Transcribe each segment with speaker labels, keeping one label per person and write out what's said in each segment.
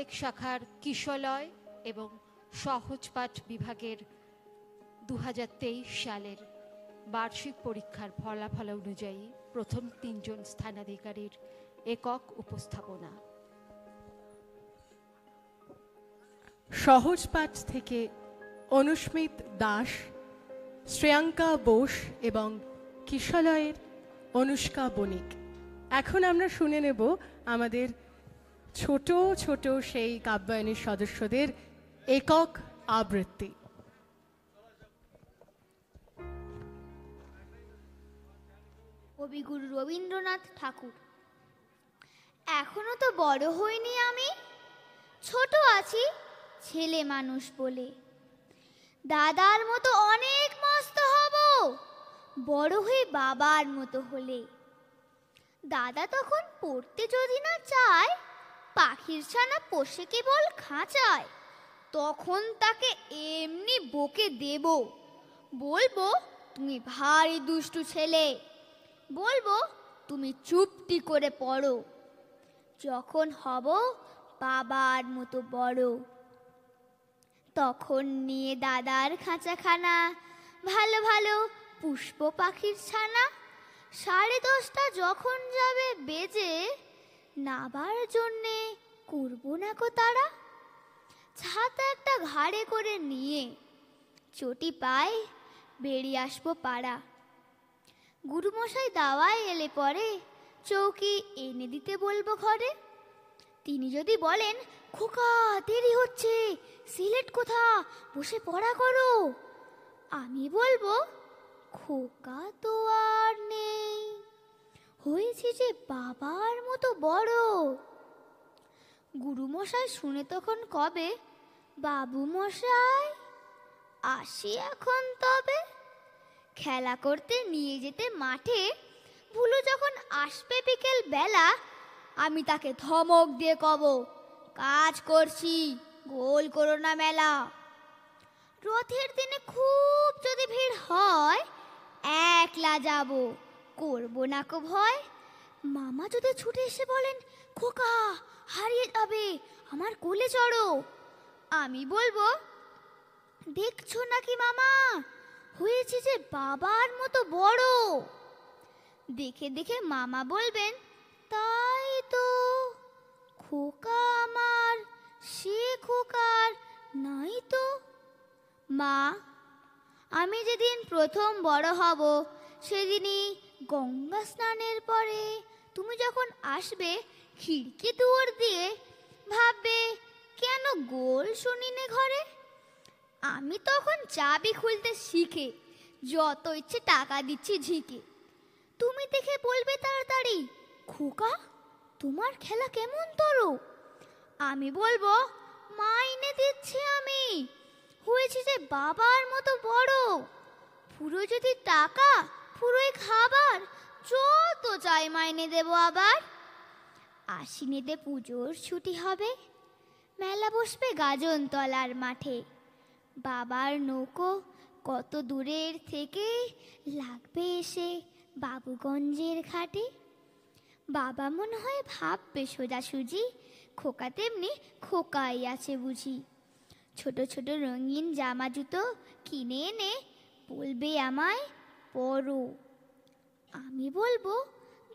Speaker 1: প্রত্যেক শাখার কিশলয় এবং সহজপাঠ বিভাগের 2023 সালের বার্ষিক পরীক্ষার ফলাফল অনুযায়ী প্রথম 3 জন স্থানাধিকারীর একক উপস্থাপনা।
Speaker 2: সহজপাঠ থেকে অনুস্মিত দাস, শ্রেয়াঙ্কা বোস এবং কিশলয়ের অনুষ্কা বণিক। এখন আমরা শুনে নেব আমাদের ছোট ছোট সেই কাব্যায়নের সদস্যদের একক আবৃত্তি।
Speaker 3: কবিগুরু রবীন্দ্রনাথ ঠাকুর। এখনো তো বড় হইনি আমি, ছোট আছি ছেলে মানুষ বলে। দাদার মতো অনেক মস্ত হব বড় হয়ে বাবার মতো হলে। দাদা তখন পড়তে যদি না চায়, পাখির ছানা পোষে কেবল খাঁচায়, তখন তাকে এমনি বকে দেব, বলবো তুমি ভারী দুষ্টু ছেলে, বলবো তুমি চুপটি করে পড়ো। যখন হব বাবার মতো বড়, তখন নিয়ে দাদার খাঁচাখানা ভালো ভালো পুষ্প পাখির ছানা। 10:30 যখন যাবে বেজে, নাবার জন্যে করবো না কো তারা। ছাতা একটা ঘাড়ে করে নিয়ে চটি পায়ে বেরিয়ে আসবো পাড়া। গুরুমশাই দাওয়ায় এলে পরে চৌকি এনে দিতে বলবো ঘরে। তিনি যদি বলেন, খোকা দেরি হচ্ছে, সিলেট কোথা, বসে পড়া করো, আমি বলবো খোকা তো আর নেই, হয়েছি যে বাবার মতো বড়। গুরুমশাই শুনে তখন কবে, বাবু মশাই আসি এখন তবে। খেলা করতে নিয়ে যেতে মাঠে ভুলু যখন আসবে বিকেল বেলা, আমি তাকে ধমক দিয়ে কব, কাজ করছি গোল করো না মেলা। রথের দিনে খুব যদি ভিড় হয়, একলা যাব করবো না কো ভয়। মামা যদি ছুটে এসে বলেন, খোকা হারিয়ে যাবে, আমার কোলে চড়ো, আমি বলবো, দেখছো নাকি মামা হয়েছে যে বাবার মতো বড়। দেখে দেখে মামা বলবেন, তাই তো, খোকা আমার সে খোকার নাই তো। মা, আমি যেদিন প্রথম বড় হব সেদিনই গঙ্গা স্নানের পরে তুমি যখন আসবে খিড়কি দুয়ার দিয়ে, ভাববে কেন গোল শুনিনে ঘরে। আমি তখন চাবি খুলতে শিখে যত ইচ্ছে টাকা দিচ্ছি ঝিকে। তুমি দেখে বলবে তাড়াতাড়ি, খোকা তোমার খেলা কেমন তরো। আমি বলবো, মাইনে দিচ্ছি আমি, হয়েছি যে বাবার মতো বড়। পুরো যদি টাকা, পুরোই খাবার, যত চাই মাইনে দেব আবার। আশ্বিনেতে পুজোর ছুটি হবে, মেলা বসবে গাজনতলার মাঠে। বাবার নৌকো কত দূরের থেকে লাগবে এসে বাবুগঞ্জের ঘাটে। বাবা মনে হয় ভাববে সোজাসুজি, খোকা তেমনি খোকাই আছে বুঝি। ছোট ছোট রঙিন জামা জুতো কিনে এনে বলবে আমায় পরো। আমি বলবো,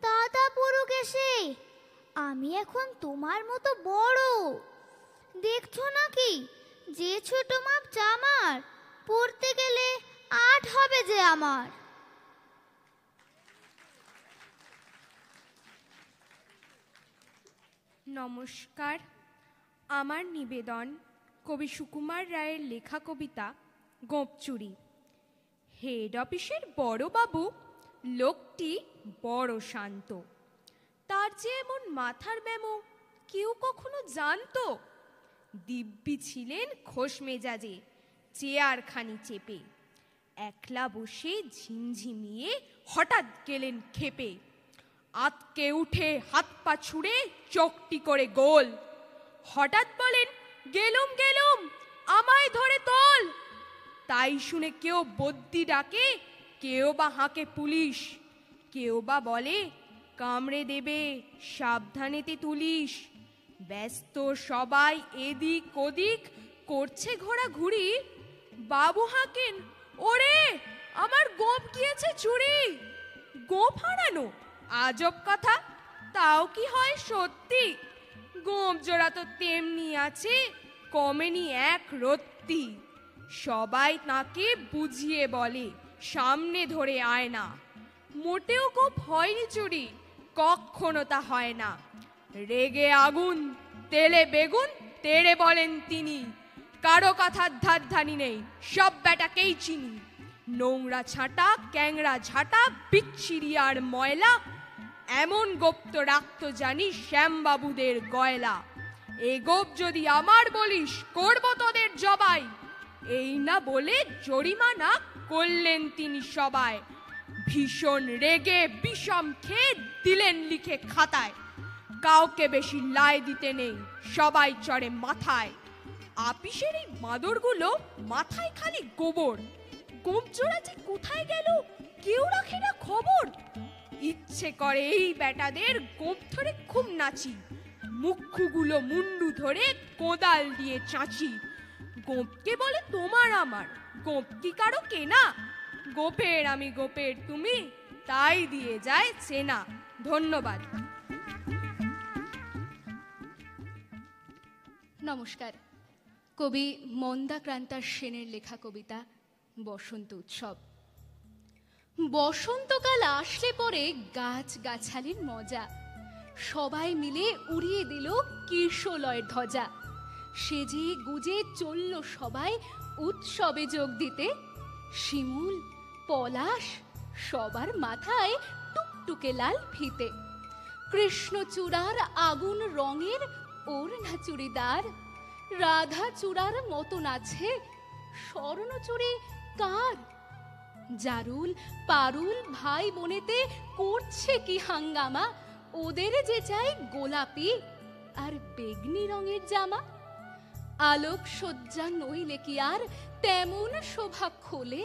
Speaker 3: দাদা পড়ুক এসে, আমি এখন তোমার মতো বড়। দেখছো নাকি যে ছোট মাপ জামার, পড়তে গেলে 8 হবে যে আমার।
Speaker 4: নমস্কার, আমার নিবেদন কবি সুকুমার রায়ের লেখা কবিতা গোপচুরি। হেড অফিসের বড় বাবু লোকটি বড় শান্ত, তার যে এমন মাথার ব্যামো কেউ কখনো জানতো। দিব্যি ছিলেন খোশ মেজাজে, চেয়ারখানি চেপে, একলা বসে ঝিমঝিমিয়ে হঠাৎ গেলেন খেপে। আতকে উঠে হাত পা ছুড়ে চোখটি করে গোল, হঠাৎ বলেন, গেলুম গেলুম আমায় ধরে তোল। তাই শুনে কেউ বদ্যি ডাকে, কেউ বা হাঁকে পুলিশ, কেউ বা বলে কামড়ে দেবে সাবধানেতে তুলিস। ব্যস্ত সবাই এদিক ওদিক করছে ঘোরাঘুরি। বাবু হাঁকেন, ওরে আমার গোপ গিয়েছে চুরি। গোপ হারানো আজব কথা, তাও কি হয় সত্যি? গোপ জোড়া তো তেমনি আছে, কমেনি এক রত্তি। সবাই তাকে বুঝিয়ে বলে, সামনে ধরে আয় না। মোটেও গোপ হয়নি চুরি, কখনো তা হয় না। রেগে আগুন, তেলে বেগুন তেড়ে বলেন তিনি, কারো কথার ধারধানি নেই, সব বেটাকেই চিনি। নোংরা ছাঁটা, ক্যাংরা ঝাঁটা, বিচ্ছিরি আর ময়লা, এমন গোপ তো রাখতো জানি শ্যামবাবুদের গয়লা। এ গোপ যদি আমার বলিস, করবো তোদের জবাই। এই না বলে জরিমানা করলেন তিনি সবাই। ভীষণ রেগে বিষম খেয়ে দিলেন লিখে খাতায়, কাউকে বেশি লাই দিতে নেই, সবাই চড়ে মাথায়। আপিসের এই বাঁদরগুলো মাথায় খালি গোবর, গোপ জোড়া যে কোথায় গেল কেউ রাখে না খবর। ইচ্ছে করে এই বেটাদের গোপ ধরে খুব নাচি, মুখগুলো মুন্ডু ধরে কোদাল দিয়ে চাঁচি। গোপকে বলে তোমার আমার, গোপ কি কারো কেনা? গোপের আমি গোপের তুমি, তাই দিয়ে যায় চেনা। ধন্যবাদ।
Speaker 1: নমস্কার। কবি মন্দাক্রান্তা সেনের লেখা কবিতা বসন্ত উৎসব। বসন্তকাল আসলে পরে গাছ গাছালির মজা, সবাই মিলে উড়িয়ে দিল কিশলয়ের ধ্বজা। সেজে গুজে চলল সবাই উৎসবে যোগ দিতে। শিমুল পলাশ সবার মাথায় টুকটুকে লাল ফিতে। কৃষ্ণচূড়ার আগুন রঙের ওড়না চুড়িদার, রাধা চূড়ার মতন আছে স্বর্ণচূড়ি কার? জারুল পারুল ভাই বোনেতে করছে কি হাঙ্গামা, ওদের যে চাই গোলাপি আর বেগনি রঙের জামা। আলোক সজ্জা নইলে কি আর তেমন শোভা খোলে,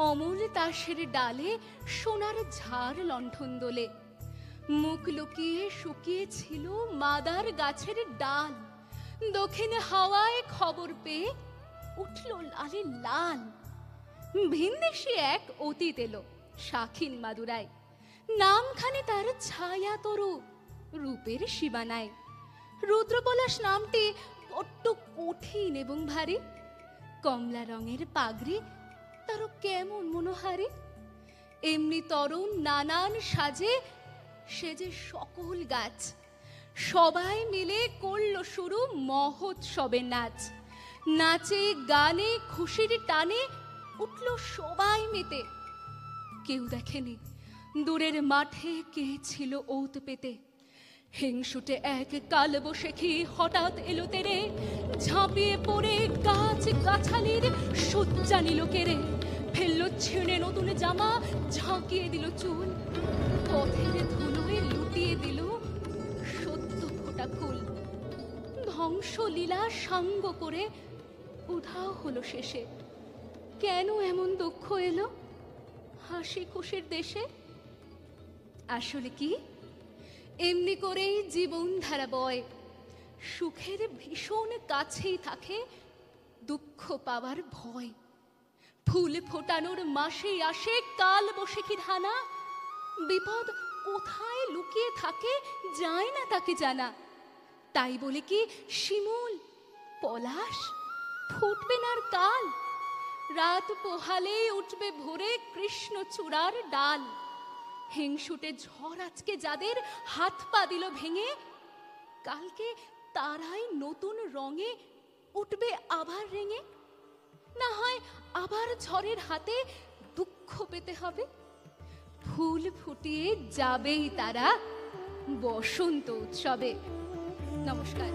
Speaker 1: অমল তাসের ডালে সোনার ঝাড় লণ্ঠন দোলে। মুখ লুকিয়ে শুকিয়ে ছিল মাদার গাছের ডাল, দক্ষিণ হাওয়ায় খবর পেয়ে উঠল লালে লাল। ভিনদেশি এক অতীত এলো শাখিন মাদুরায়, নামখানি তার ছায়া তরু রূপের সীমানায়। রুদ্রপলাশ নামটি বড্ড কঠিন এবং ভারী, কমলা রঙের পাগড়ি তারও কেমন মনোহারী। এমনি তরুণ নানান সাজে সেজে সকল গাছ, সবাই মিলে করল শুরু মহোৎসবের নাচ। নাচে গানে খুশির টানে উঠল সবাই মেতে। কেউ দেখেনি দূরের মাঠে কে ছিল ওত পেতে। হিংসুটে এক কালবৈশাখী হঠাৎ এলো তেরে, ঝাঁপিয়ে পড়ে গাছ গাছালির সজ্জা নিল কেড়ে। ফেললো ছিঁড়ে নতুন জামা, ঝাঁকিয়ে দিল চুল, পথের ধুলোয় লুটিয়ে দিল সদ্য ফোটা ফুল। ধ্বংসলীলা সাঙ্গ করে উধাও হলো শেষে। কেন এমন দুঃখ এলো হাসি খুশির দেশে? আসলে কি এমনি করেই জীবন ধারা বয়, সুখের ভীষণ কাছেই থাকে দুঃখ পাওয়ার ভয়। ফুল ফোটানোর মাসেই আসে কাল বৈশাখীর হানা, বিপদ কোথায় লুকিয়ে থাকে যায় না তাকে জানা। তাই বলে কি শিমুল পলাশ ফুটবে না আর কাল? রাত পোহালে উঠবে ভোরে কৃষ্ণচূড়ার ডাল। হিংসুটে ঝড় আজকে যাদের হাত পা দিল ভেঙে, কালকে তারাই নতুন রঙে উঠবে আবার রেঙে। না হয় আবার ঝড়ের হাতে দুঃখ পেতে হবে। ফুল ফুটিয়ে যাবেই তারা বসন্ত উৎসবে। নমস্কার।